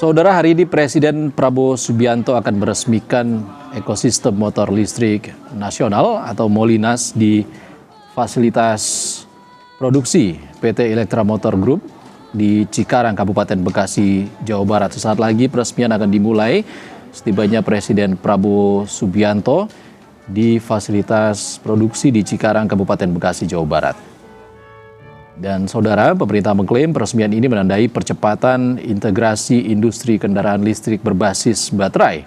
Saudara, hari ini Presiden Prabowo Subianto akan meresmikan ekosistem motor listrik nasional atau Molinas di fasilitas produksi PT Electra Motor Group di Cikarang, Kabupaten Bekasi, Jawa Barat. Sesaat lagi peresmian akan dimulai setibanya Presiden Prabowo Subianto di fasilitas produksi di Cikarang, Kabupaten Bekasi, Jawa Barat. Dan saudara, pemerintah mengklaim peresmian ini menandai percepatan integrasi industri kendaraan listrik berbasis baterai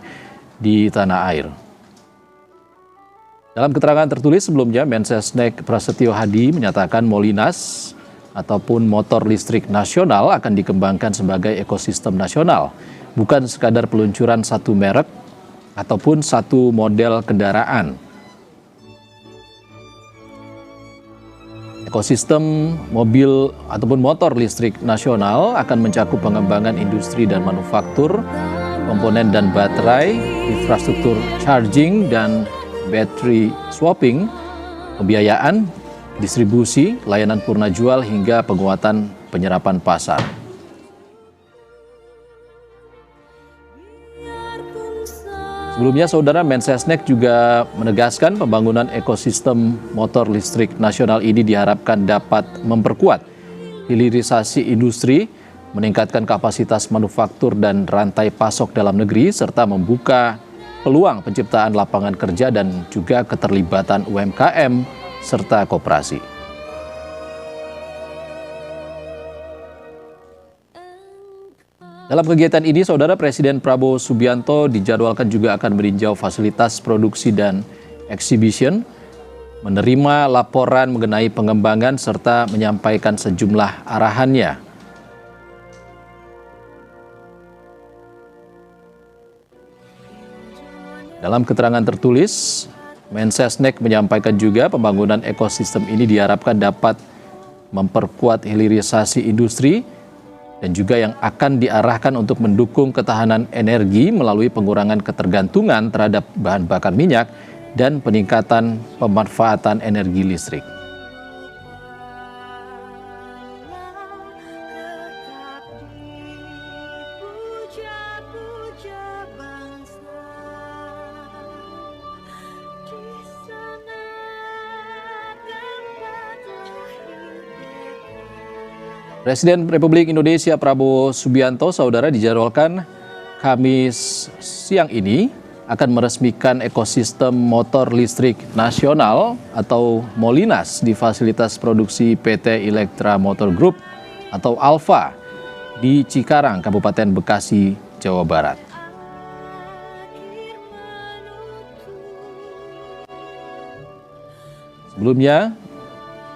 di tanah air. Dalam keterangan tertulis sebelumnya, Mensesnek Prasetyo Hadi menyatakan Molinas ataupun motor listrik nasional akan dikembangkan sebagai ekosistem nasional, bukan sekadar peluncuran satu merek ataupun satu model kendaraan. Ekosistem mobil ataupun motor listrik nasional akan mencakup pengembangan industri dan manufaktur, komponen dan baterai, infrastruktur charging dan battery swapping, pembiayaan, distribusi, layanan purna jual hingga penguatan penyerapan pasar. Sebelumnya, saudara, Mensesnek juga menegaskan pembangunan ekosistem motor listrik nasional ini diharapkan dapat memperkuat hilirisasi industri, meningkatkan kapasitas manufaktur dan rantai pasok dalam negeri, serta membuka peluang penciptaan lapangan kerja dan juga keterlibatan UMKM serta koperasi. Dalam kegiatan ini, saudara, Presiden Prabowo Subianto dijadwalkan juga akan meninjau fasilitas produksi dan exhibition, menerima laporan mengenai pengembangan serta menyampaikan sejumlah arahannya. Dalam keterangan tertulis, Mensesnek menyampaikan juga pembangunan ekosistem ini diharapkan dapat memperkuat hilirisasi industri dan juga yang akan diarahkan untuk mendukung ketahanan energi melalui pengurangan ketergantungan terhadap bahan bakar minyak dan peningkatan pemanfaatan energi listrik. Presiden Republik Indonesia Prabowo Subianto, saudara, dijadwalkan Kamis siang ini akan meresmikan ekosistem motor listrik nasional atau Molinas di fasilitas produksi PT Electra Motor Group atau Alfa di Cikarang, Kabupaten Bekasi, Jawa Barat. Sebelumnya,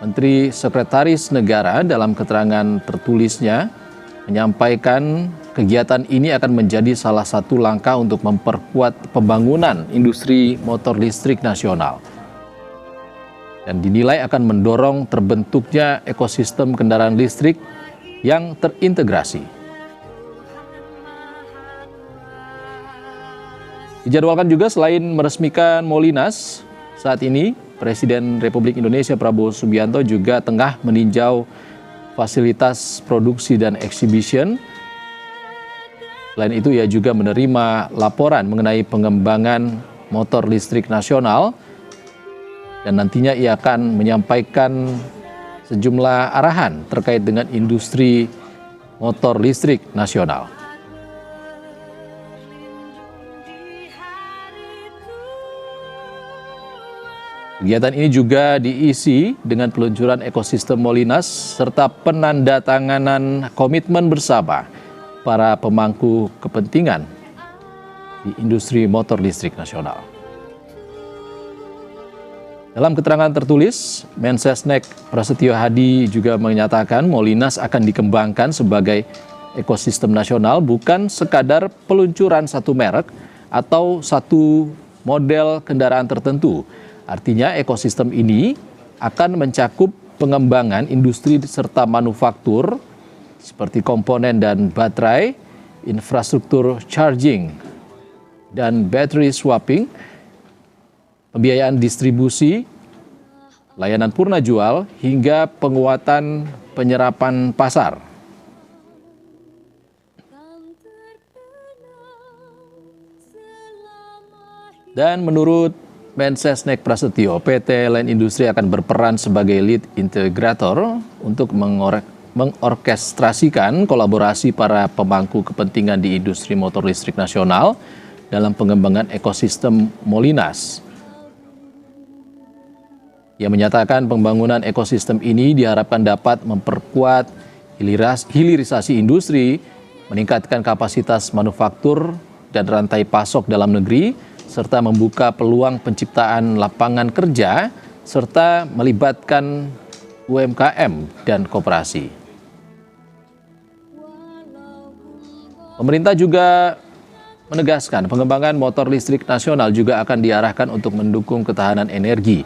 Menteri Sekretaris Negara dalam keterangan tertulisnya menyampaikan kegiatan ini akan menjadi salah satu langkah untuk memperkuat pembangunan industri motor listrik nasional dan dinilai akan mendorong terbentuknya ekosistem kendaraan listrik yang terintegrasi. Dijadwalkan juga selain meresmikan Molinas, saat ini Presiden Republik Indonesia Prabowo Subianto juga tengah meninjau fasilitas produksi dan exhibition. Selain itu, ia juga menerima laporan mengenai pengembangan motor listrik nasional dan nantinya ia akan menyampaikan sejumlah arahan terkait dengan industri motor listrik nasional. Kegiatan ini juga diisi dengan peluncuran ekosistem Molinas serta penandatanganan komitmen bersama para pemangku kepentingan di industri motor listrik nasional. Dalam keterangan tertulis, Mensesnek Prasetyo Hadi juga menyatakan Molinas akan dikembangkan sebagai ekosistem nasional, bukan sekadar peluncuran satu merek atau satu model kendaraan tertentu. Artinya ekosistem ini akan mencakup pengembangan industri serta manufaktur seperti komponen dan baterai, infrastruktur charging dan battery swapping, pembiayaan distribusi, layanan purna jual hingga penguatan penyerapan pasar. Dan menurut Mensesnek Prasetyo, PT Line Industri akan berperan sebagai lead integrator untuk mengorkestrasikan kolaborasi para pemangku kepentingan di industri motor listrik nasional dalam pengembangan ekosistem Molinas. Ia menyatakan pembangunan ekosistem ini diharapkan dapat memperkuat hilirisasi industri, meningkatkan kapasitas manufaktur dan rantai pasok dalam negeri, serta membuka peluang penciptaan lapangan kerja, serta melibatkan UMKM dan koperasi. Pemerintah juga menegaskan pengembangan motor listrik nasional juga akan diarahkan untuk mendukung ketahanan energi.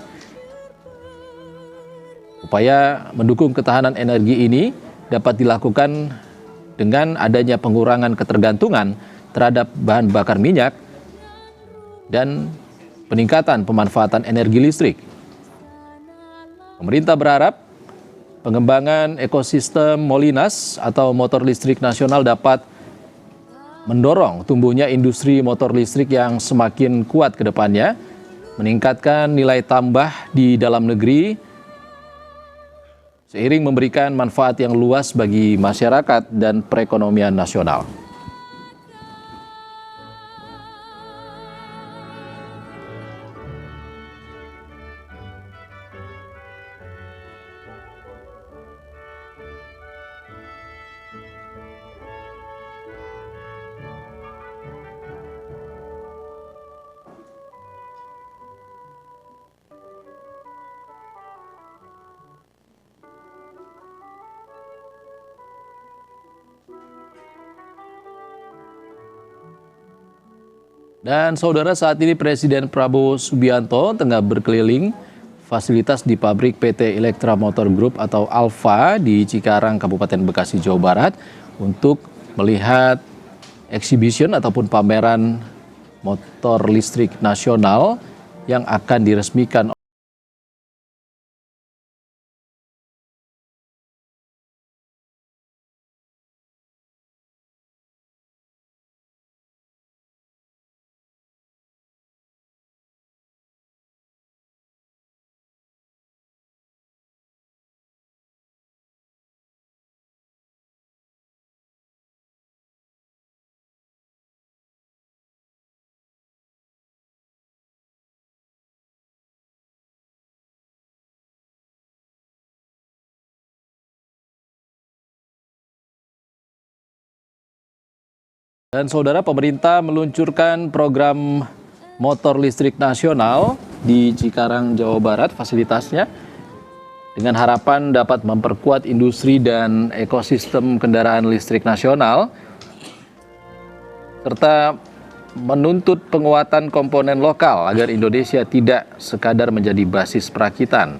Upaya mendukung ketahanan energi ini dapat dilakukan dengan adanya pengurangan ketergantungan terhadap bahan bakar minyak dan peningkatan pemanfaatan energi listrik. Pemerintah berharap pengembangan ekosistem Molinas atau motor listrik nasional dapat mendorong tumbuhnya industri motor listrik yang semakin kuat ke depannya, meningkatkan nilai tambah di dalam negeri, seiring memberikan manfaat yang luas bagi masyarakat dan perekonomian nasional. Dan saudara, saat ini Presiden Prabowo Subianto tengah berkeliling fasilitas di pabrik PT Electra Motor Group atau Alfa di Cikarang, Kabupaten Bekasi, Jawa Barat untuk melihat exhibition ataupun pameran motor listrik nasional yang akan diresmikan. Dan saudara, pemerintah meluncurkan program motor listrik nasional di Cikarang, Jawa Barat, fasilitasnya dengan harapan dapat memperkuat industri dan ekosistem kendaraan listrik nasional, serta menuntut penguatan komponen lokal agar Indonesia tidak sekadar menjadi basis perakitan.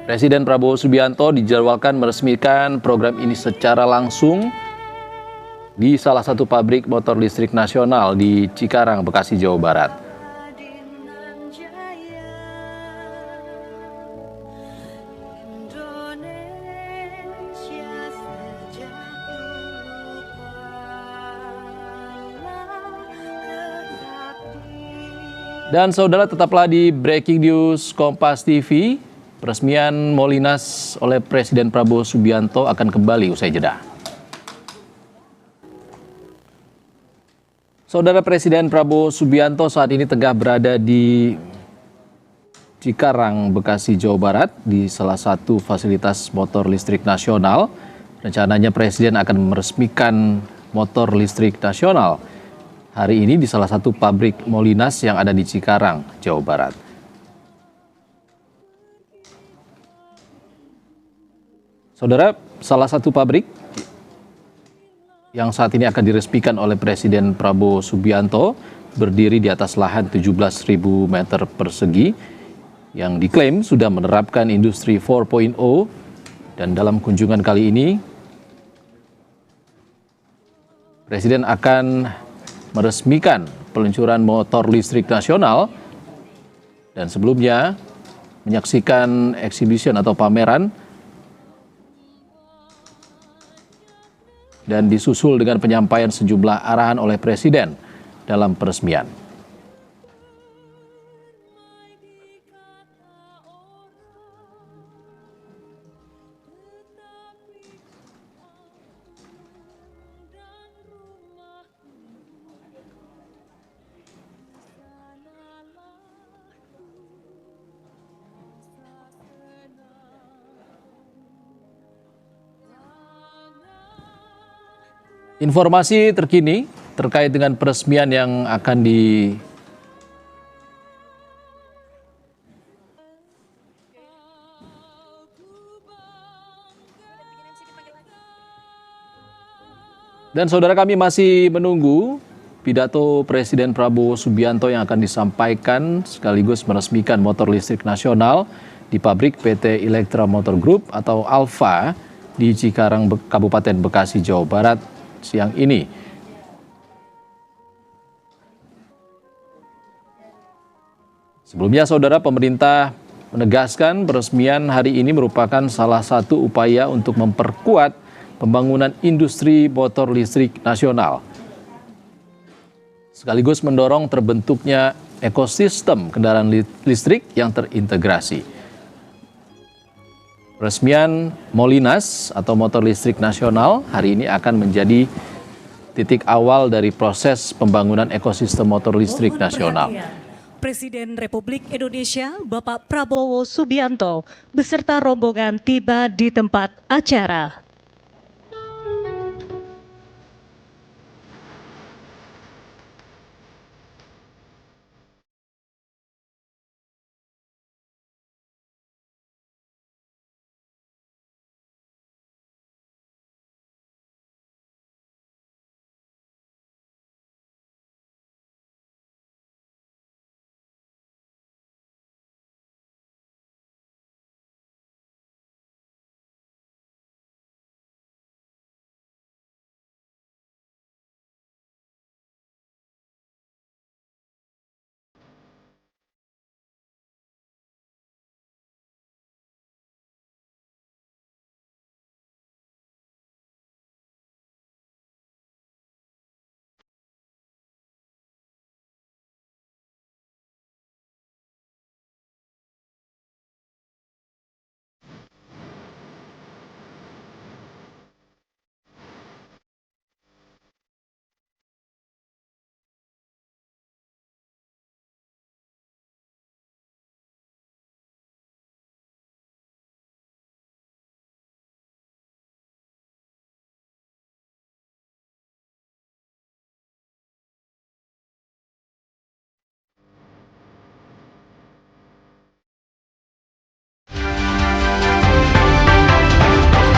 Presiden Prabowo Subianto dijadwalkan meresmikan program ini secara langsung di salah satu pabrik motor listrik nasional di Cikarang, Bekasi, Jawa Barat. Dan saudara, tetaplah di Breaking News Kompas TV. Peresmian Molinas oleh Presiden Prabowo Subianto akan kembali usai jeda. Saudara, Presiden Prabowo Subianto saat ini tengah berada di Cikarang, Bekasi, Jawa Barat di salah satu fasilitas motor listrik nasional. Rencananya Presiden akan meresmikan motor listrik nasional hari ini di salah satu pabrik Molinas yang ada di Cikarang, Jawa Barat. Saudara, salah satu pabrik yang saat ini akan diresmikan oleh Presiden Prabowo Subianto berdiri di atas lahan 17.000 meter persegi yang diklaim sudah menerapkan industri 4.0, dan dalam kunjungan kali ini Presiden akan meresmikan peluncuran motor listrik nasional dan sebelumnya menyaksikan exhibition atau pameran dan disusul dengan penyampaian sejumlah arahan oleh Presiden dalam peresmian. Informasi terkini terkait dengan peresmian yang akan Dan saudara, kami masih menunggu pidato Presiden Prabowo Subianto yang akan disampaikan sekaligus meresmikan motor listrik nasional di pabrik PT Electra Motor Group atau Alfa di Cikarang, Kabupaten Bekasi, Jawa Barat siang ini. Sebelumnya saudara, pemerintah menegaskan peresmian hari ini merupakan salah satu upaya untuk memperkuat pembangunan industri motor listrik nasional, sekaligus mendorong terbentuknya ekosistem kendaraan listrik yang terintegrasi. Peresmian Molinas atau motor listrik nasional hari ini akan menjadi titik awal dari proses pembangunan ekosistem motor listrik nasional. Presiden Republik Indonesia Bapak Prabowo Subianto beserta rombongan tiba di tempat acara.